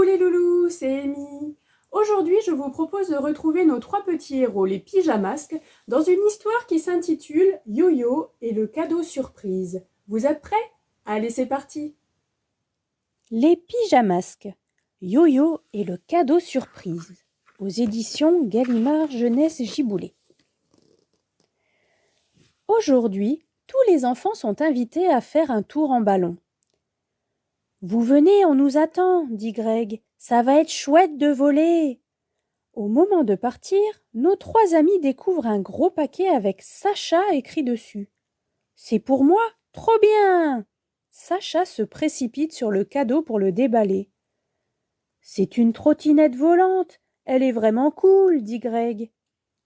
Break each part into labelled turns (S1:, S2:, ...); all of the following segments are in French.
S1: les loulous, c'est Amy. Aujourd'hui, je vous propose de retrouver nos trois petits héros, les pyjamasques, dans une histoire qui s'intitule Yo-Yo et le cadeau surprise. Vous êtes prêts? Allez, c'est parti!
S2: Les pyjamasques, Yo-Yo et le cadeau surprise, aux éditions Gallimard Jeunesse Giboulet. Aujourd'hui, tous les enfants sont invités à faire un tour en ballon. « Vous venez, on nous attend, » dit Greg, « ça va être chouette de voler. » Au moment de partir, nos trois amis découvrent un gros paquet avec Sacha écrit dessus. « C'est pour moi, trop bien !» Sacha se précipite sur le cadeau pour le déballer. « C'est une trottinette volante, elle est vraiment cool, » dit Greg.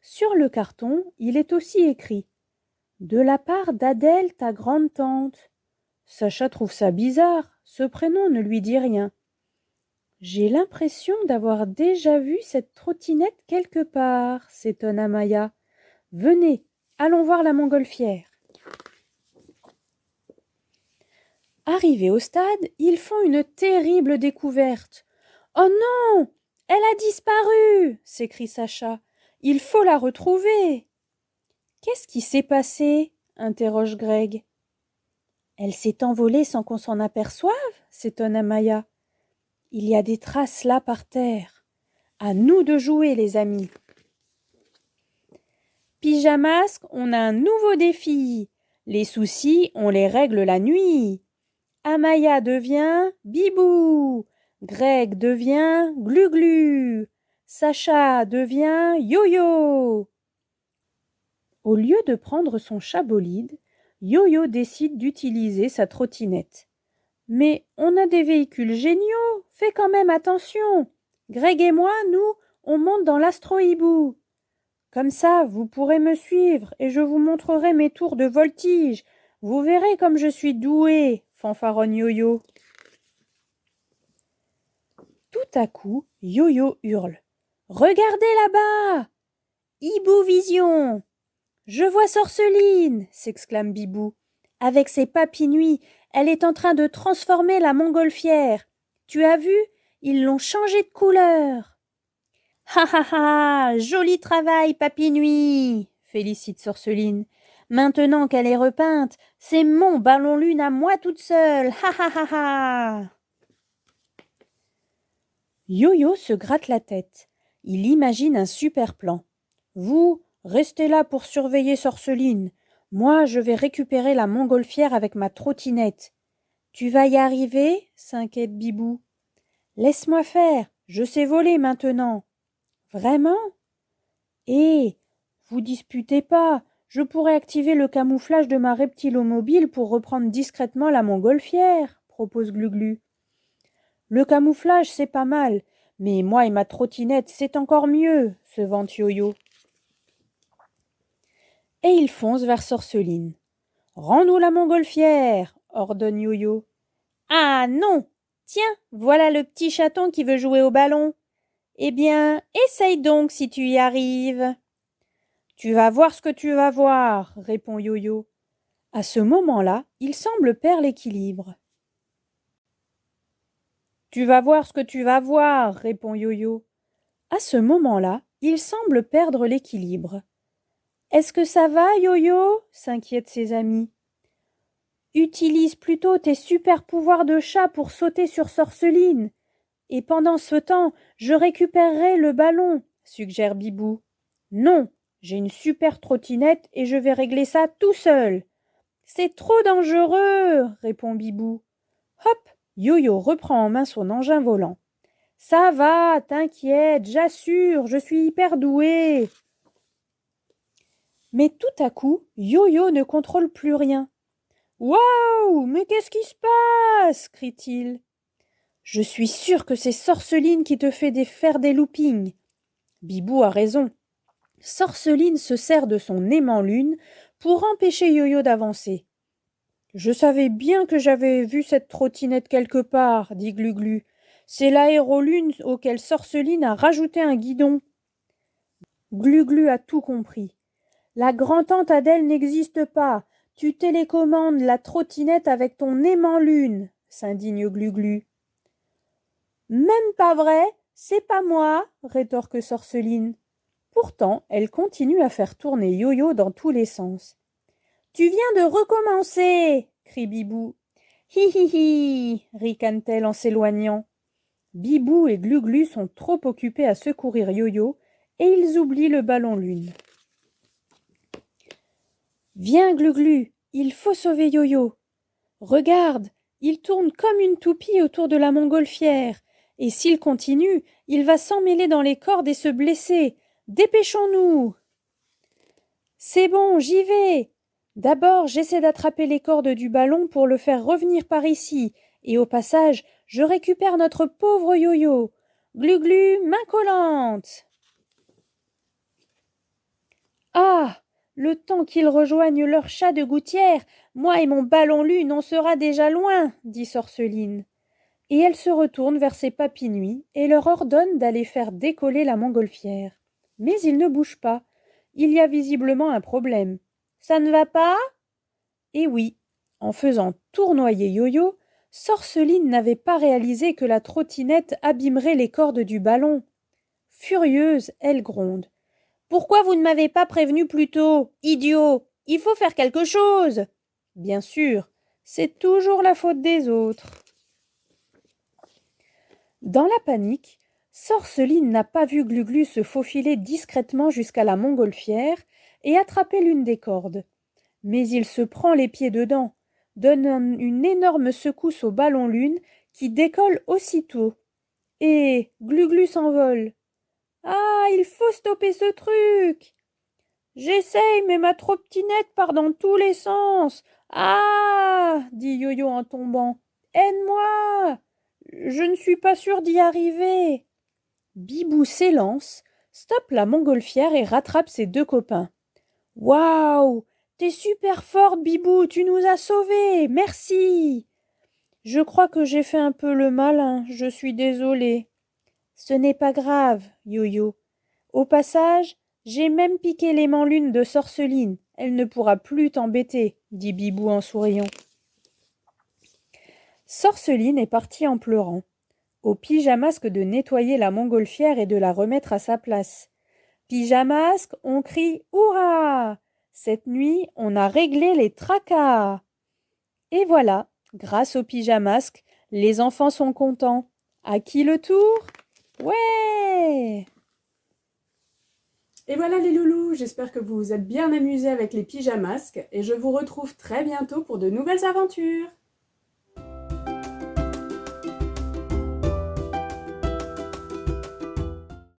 S2: Sur le carton, il est aussi écrit « De la part d'Adèle, ta grande-tante. » Sacha trouve ça bizarre, ce prénom ne lui dit rien. « J'ai l'impression d'avoir déjà vu cette trottinette quelque part, » s'étonne Amaya. « Venez, allons voir la montgolfière. » Arrivés au stade, ils font une terrible découverte. « Oh non, elle a disparu !» s'écrie Sacha. « Il faut la retrouver. » « Qu'est-ce qui s'est passé ?» interroge Greg. « Elle s'est envolée sans qu'on s'en aperçoive ?» s'étonne Amaya. « Il y a des traces là par terre. À nous de jouer, les amis. » Pyjamasque, on a un nouveau défi. Les soucis, on les règle la nuit. Amaya devient Bibou. Greg devient Glu-Glu. Sacha devient Yo-Yo. Au lieu de prendre son chat bolide, Yo-Yo décide d'utiliser sa trottinette. Mais on a des véhicules géniaux, fais quand même attention. Greg et moi, nous, on monte dans l'astro-hibou. Comme ça, vous pourrez me suivre et je vous montrerai mes tours de voltige. Vous verrez comme je suis doué, fanfaronne Yo-Yo. Tout à coup, Yo-Yo hurle. « Regardez là-bas ! Hibou Vision !» « Je vois Sorceline !» s'exclame Bibou. « Avec ses papinuits, elle est en train de transformer la montgolfière. Tu as vu? Ils l'ont changée de couleur. »« Ha ha ha! Joli travail, Papinuit !» félicite Sorceline. « Maintenant qu'elle est repeinte, c'est mon ballon lune à moi toute seule. Ha ha ha ha !» Yo-Yo se gratte la tête. Il imagine un super plan. « Vous, restez là pour surveiller Sorceline. Moi, je vais récupérer la montgolfière avec ma trottinette. »« Tu vas y arriver ?» s'inquiète Bibou. « Laisse-moi faire, je sais voler maintenant. »« Vraiment ? Eh, vous disputez pas, je pourrais activer le camouflage de ma reptilomobile pour reprendre discrètement la montgolfière, » propose Glu-Glu. « Le camouflage, c'est pas mal, mais moi et ma trottinette, c'est encore mieux, » se vante Yo-Yo. Et il fonce vers Sorceline. « Rends-nous la montgolfière !» ordonne Yo-Yo. « Ah non ! Tiens, voilà le petit chaton qui veut jouer au ballon. Eh bien, essaye donc si tu y arrives. »« Tu vas voir ce que tu vas voir, » répond Yo-Yo. À ce moment-là, il semble perdre l'équilibre. « Tu vas voir ce que tu vas voir, » répond Yo-Yo. À ce moment-là, il semble perdre l'équilibre. « Est-ce que ça va, Yo-Yo ?» s'inquiètent ses amis. « Utilise plutôt tes super pouvoirs de chat pour sauter sur Sorceline. Et pendant ce temps, je récupérerai le ballon, » suggère Bibou. « Non, j'ai une super trottinette et je vais régler ça tout seul. »« C'est trop dangereux, » répond Bibou. Hop, Yo-Yo reprend en main son engin volant. « Ça va, t'inquiète, j'assure, je suis hyper doué. » Mais tout à coup, Yo-Yo ne contrôle plus rien. « Waouh, mais qu'est-ce qui se passe ?» crie-t-il. « Je suis sûr que c'est Sorceline qui te fait faire des loopings. » Bibou a raison. Sorceline se sert de son aimant lune pour empêcher Yo-Yo d'avancer. « Je savais bien que j'avais vu cette trottinette quelque part, » dit Glu-Glu. « C'est l'aérolune auquel Sorceline a rajouté un guidon. » Glu-Glu a tout compris. « La grand-tante Adèle n'existe pas. Tu télécommandes la trottinette avec ton aimant lune, » s'indigne Glu-Glu. « Même pas vrai, c'est pas moi, rétorque Sorceline. Pourtant, elle continue à faire tourner Yo-Yo dans tous les sens. Tu viens de recommencer, crie Bibou. Hi hi hi, ricane-t-elle en s'éloignant. Bibou et Glu-Glu sont trop occupés à secourir Yo-Yo et ils oublient le ballon lune. Viens, Glu-Glu, il faut sauver Yo-Yo. Regarde, il tourne comme une toupie autour de la montgolfière, et s'il continue, il va s'emmêler dans les cordes et se blesser. Dépêchons-nous. C'est bon, j'y vais. D'abord, j'essaie d'attraper les cordes du ballon pour le faire revenir par ici, et au passage, je récupère notre pauvre Yo-Yo. Glu-Glu, main collante. Ah! Le temps qu'ils rejoignent leur chat de gouttière, moi et mon ballon lune, on sera déjà loin, dit Sorceline. Et elle se retourne vers ses papinuits et leur ordonne d'aller faire décoller la montgolfière. Mais ils ne bougent pas. Il y a visiblement un problème. Ça ne va pas? Eh oui, en faisant tournoyer Yo-Yo, Sorceline n'avait pas réalisé que la trottinette abîmerait les cordes du ballon. Furieuse, elle gronde. Pourquoi vous ne m'avez pas prévenu plus tôt, idiot? Il faut faire quelque chose. Bien sûr, c'est toujours la faute des autres. Dans la panique, Sorceline n'a pas vu Glu-Glu se faufiler discrètement jusqu'à la montgolfière et attraper l'une des cordes. Mais il se prend les pieds dedans, donne une énorme secousse au ballon lune qui décolle aussitôt. Et Glu-Glu s'envole. Ah, il faut stopper ce truc. J'essaye, mais ma trottinette part dans tous les sens. Ah, dit Yo-Yo en tombant. Aide-moi. Je ne suis pas sûre d'y arriver. Bibou s'élance, stoppe la montgolfière et rattrape ses deux copains. Waouh, t'es super forte, Bibou, tu nous as sauvés. Merci. Je crois que j'ai fait un peu le malin, je suis désolée. Ce n'est pas grave, Yo-Yo. Au passage, j'ai même piqué l'aimant lune de Sorceline. Elle ne pourra plus t'embêter, dit Bibou en souriant. Sorceline est partie en pleurant. Au Pyjamasque de nettoyer la montgolfière et de la remettre à sa place. Pyjamasque, on crie « Hurrah !» Cette nuit, on a réglé les tracas. Et voilà, grâce au Pyjamasque, les enfants sont contents. À qui le tour? Ouais!
S1: Et voilà les loulous, j'espère que vous vous êtes bien amusés avec les pyjamasques et je vous retrouve très bientôt pour de nouvelles aventures.